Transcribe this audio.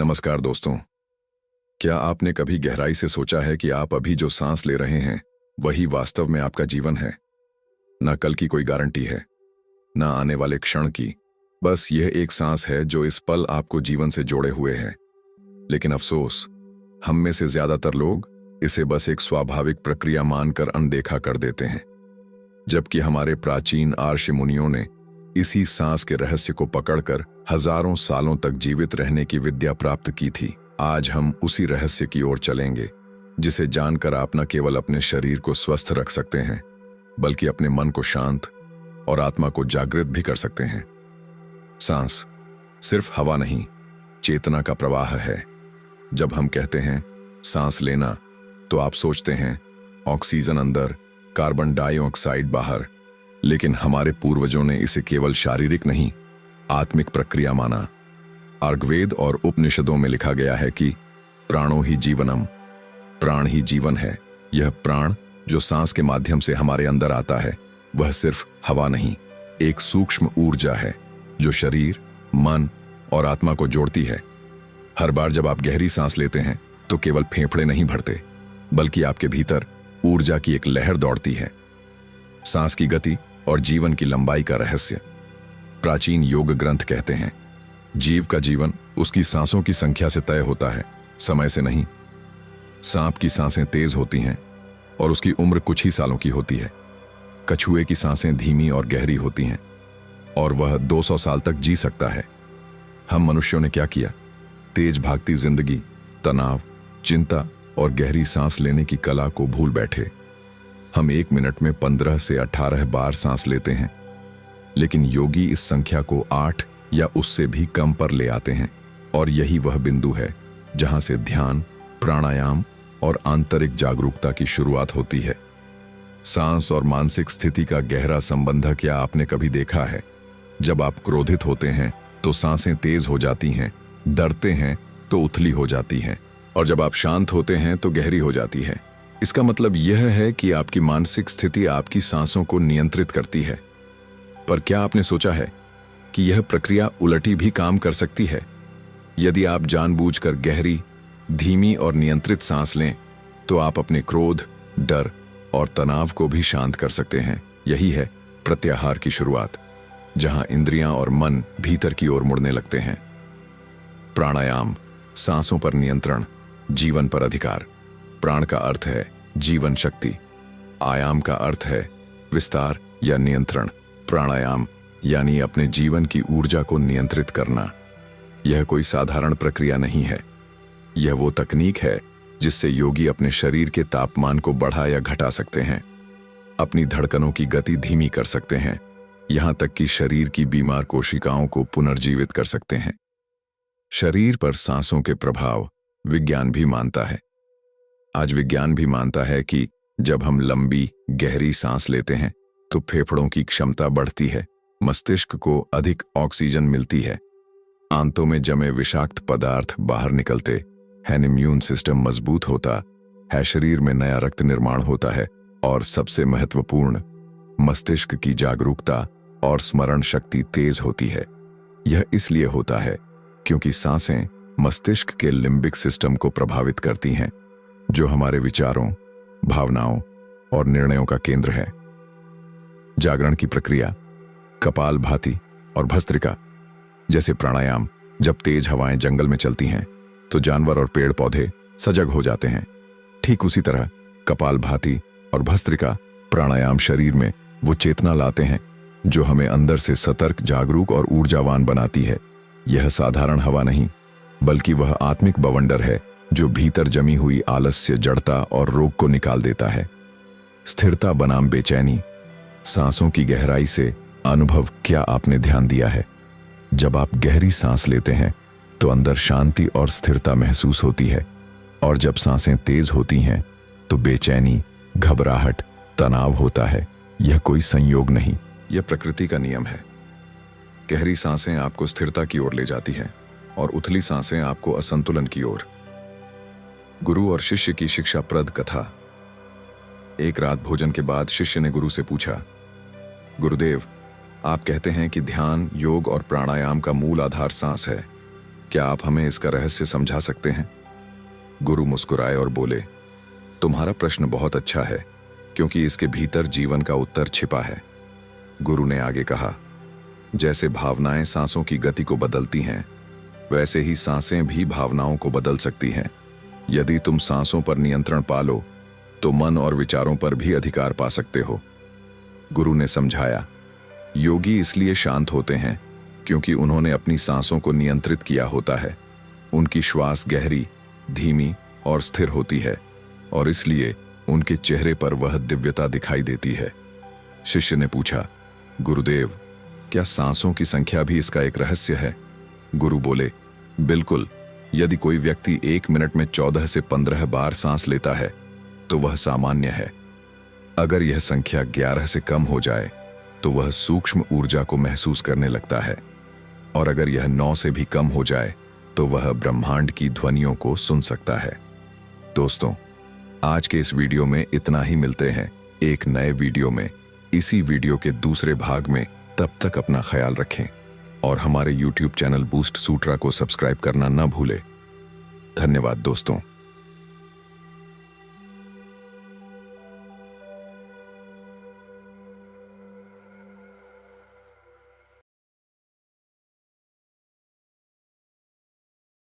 नमस्कार दोस्तों। क्या आपने कभी गहराई से सोचा है कि आप अभी जो सांस ले रहे हैं वही वास्तव में आपका जीवन है? ना कल की कोई गारंटी है, ना आने वाले क्षण की। बस यह एक सांस है जो इस पल आपको जीवन से जोड़े हुए है। लेकिन अफसोस, हम में से ज्यादातर लोग इसे बस एक स्वाभाविक प्रक्रिया मानकर अनदेखा कर देते हैं, जबकि हमारे प्राचीन आर्ष मुनियों ने इसी सांस के रहस्य को पकड़कर हजारों सालों तक जीवित रहने की विद्या प्राप्त की थी। आज हम उसी रहस्य की ओर चलेंगे, जिसे जानकर आप न केवल अपने शरीर को स्वस्थ रख सकते हैं, बल्कि अपने मन को शांत और आत्मा को जागृत भी कर सकते हैं। सांस सिर्फ हवा नहीं, चेतना का प्रवाह है। जब हम कहते हैं सांस लेना, तो आप सोचते हैं ऑक्सीजन अंदर, कार्बन डाइऑक्साइड बाहर। लेकिन हमारे पूर्वजों ने इसे केवल शारीरिक नहीं, आत्मिक प्रक्रिया माना। ऋग्वेद और उपनिषदों में लिखा गया है कि प्राणो ही जीवनम, प्राण ही जीवन है। यह प्राण जो सांस के माध्यम से हमारे अंदर आता है, वह सिर्फ हवा नहीं, एक सूक्ष्म ऊर्जा है जो शरीर, मन और आत्मा को जोड़ती है। हर बार जब आप गहरी सांस लेते हैं, तो केवल फेफड़े नहीं भरते, बल्कि आपके भीतर ऊर्जा की एक लहर दौड़ती है। सांस की गति और जीवन की लंबाई का रहस्य। प्राचीन योग ग्रंथ कहते हैं, जीव का जीवन उसकी सांसों की संख्या से तय होता है, समय से नहीं। सांप की सांसें तेज होती हैं और उसकी उम्र कुछ ही सालों की होती है। कछुए की सांसें धीमी और गहरी होती हैं और वह 200 साल तक जी सकता है। हम मनुष्यों ने क्या किया? तेज भागती जिंदगी, तनाव, चिंता और गहरी सांस लेने की कला को भूल बैठे। हम 1 मिनट में 15 से 18 बार सांस लेते हैं, लेकिन योगी इस संख्या को 8 या उससे भी कम पर ले आते हैं। और यही वह बिंदु है जहां से ध्यान, प्राणायाम और आंतरिक जागरूकता की शुरुआत होती है। सांस और मानसिक स्थिति का गहरा संबंध क्या आपने कभी देखा है? जब आप क्रोधित होते हैं तो सांसें तेज हो जाती हैं, डरते हैं तो उथली हो जाती हैं, और जब आप शांत होते हैं तो गहरी हो जाती है। इसका मतलब यह है कि आपकी मानसिक स्थिति आपकी सांसों को नियंत्रित करती है। पर क्या आपने सोचा है कि यह प्रक्रिया उलटी भी काम कर सकती है? यदि आप जानबूझकर गहरी, धीमी और नियंत्रित सांस लें, तो आप अपने क्रोध, डर और तनाव को भी शांत कर सकते हैं। यही है प्रत्याहार की शुरुआत, जहां इंद्रियां और मन भीतर की ओर मुड़ने लगते हैं। प्राणायाम, सांसों पर नियंत्रण, जीवन पर अधिकार। प्राण का अर्थ है जीवन शक्ति, आयाम का अर्थ है विस्तार या नियंत्रण। प्राणायाम यानी अपने जीवन की ऊर्जा को नियंत्रित करना। यह कोई साधारण प्रक्रिया नहीं है, यह वो तकनीक है जिससे योगी अपने शरीर के तापमान को बढ़ा या घटा सकते हैं, अपनी धड़कनों की गति धीमी कर सकते हैं, यहां तक कि शरीर की बीमार कोशिकाओं को पुनर्जीवित कर सकते हैं। शरीर पर सांसों के प्रभाव विज्ञान भी मानता है। आज विज्ञान भी मानता है कि जब हम लंबी, गहरी सांस लेते हैं, तो फेफड़ों की क्षमता बढ़ती है, मस्तिष्क को अधिक ऑक्सीजन मिलती है, आंतों में जमे विषाक्त पदार्थ बाहर निकलते हैं, इम्यून सिस्टम मजबूत होता है, शरीर में नया रक्त निर्माण होता है, और सबसे महत्वपूर्ण, मस्तिष्क की जागरूकता और स्मरण शक्ति तेज होती है। यह इसलिए होता है क्योंकि सांसें मस्तिष्क के लिम्बिक सिस्टम को प्रभावित करती हैं, जो हमारे विचारों, भावनाओं और निर्णयों का केंद्र है। जागरण की प्रक्रिया, कपालभाति और भस्त्रिका जैसे प्राणायाम, जब तेज हवाएं जंगल में चलती हैं, तो जानवर और पेड़ पौधे सजग हो जाते हैं। ठीक उसी तरह कपालभाति और भस्त्रिका प्राणायाम शरीर में वो चेतना लाते हैं जो हमें अंदर से सतर्क, जागरूक और ऊर्जावान बनाती है। यह साधारण हवा नहीं, बल्कि वह आत्मिक बवंडर है जो भीतर जमी हुई आलस्य, जड़ता और रोग को निकाल देता है। स्थिरता बनाम बेचैनी, सांसों की गहराई से अनुभव क्या आपने ध्यान दिया है? जब आप गहरी सांस लेते हैं तो अंदर शांति और स्थिरता महसूस होती है, और जब सांसें तेज होती हैं तो बेचैनी, घबराहट, तनाव होता है। यह कोई संयोग नहीं, यह प्रकृति का नियम है। गहरी सांसें आपको स्थिरता की ओर ले जाती हैं और उथली सांसें आपको असंतुलन की ओर। गुरु और शिष्य की शिक्षाप्रद कथा। एक रात भोजन के बाद शिष्य ने गुरु से पूछा, गुरुदेव, आप कहते हैं कि ध्यान, योग और प्राणायाम का मूल आधार सांस है, क्या आप हमें इसका रहस्य समझा सकते हैं? गुरु मुस्कुराए और बोले, तुम्हारा प्रश्न बहुत अच्छा है, क्योंकि इसके भीतर जीवन का उत्तर छिपा है। गुरु ने आगे कहा, जैसे भावनाएं सांसों की गति को बदलती हैं, वैसे ही सांसें भी भावनाओं को बदल सकती हैं। यदि तुम सांसों पर नियंत्रण पालो, तो मन और विचारों पर भी अधिकार पा सकते हो। गुरु ने समझाया, योगी इसलिए शांत होते हैं क्योंकि उन्होंने अपनी सांसों को नियंत्रित किया होता है। उनकी श्वास गहरी, धीमी और स्थिर होती है, और इसलिए उनके चेहरे पर वह दिव्यता दिखाई देती है। शिष्य ने पूछा, गुरुदेव, क्या सांसों की संख्या भी इसका एक रहस्य है? गुरु बोले, बिल्कुल। यदि कोई व्यक्ति 1 मिनट में 14 से 15 बार सांस लेता है, तो वह सामान्य है। अगर यह संख्या 11 से कम हो जाए, तो वह सूक्ष्म ऊर्जा को महसूस करने लगता है, और अगर यह 9 से भी कम हो जाए, तो वह ब्रह्मांड की ध्वनियों को सुन सकता है। दोस्तों, आज के इस वीडियो में इतना ही। मिलते हैं एक नए वीडियो में, इसी वीडियो के दूसरे भाग में। तब तक अपना ख्याल रखें और हमारे YouTube चैनल बूस्ट सूत्रा को सब्सक्राइब करना न भूलें। धन्यवाद दोस्तों।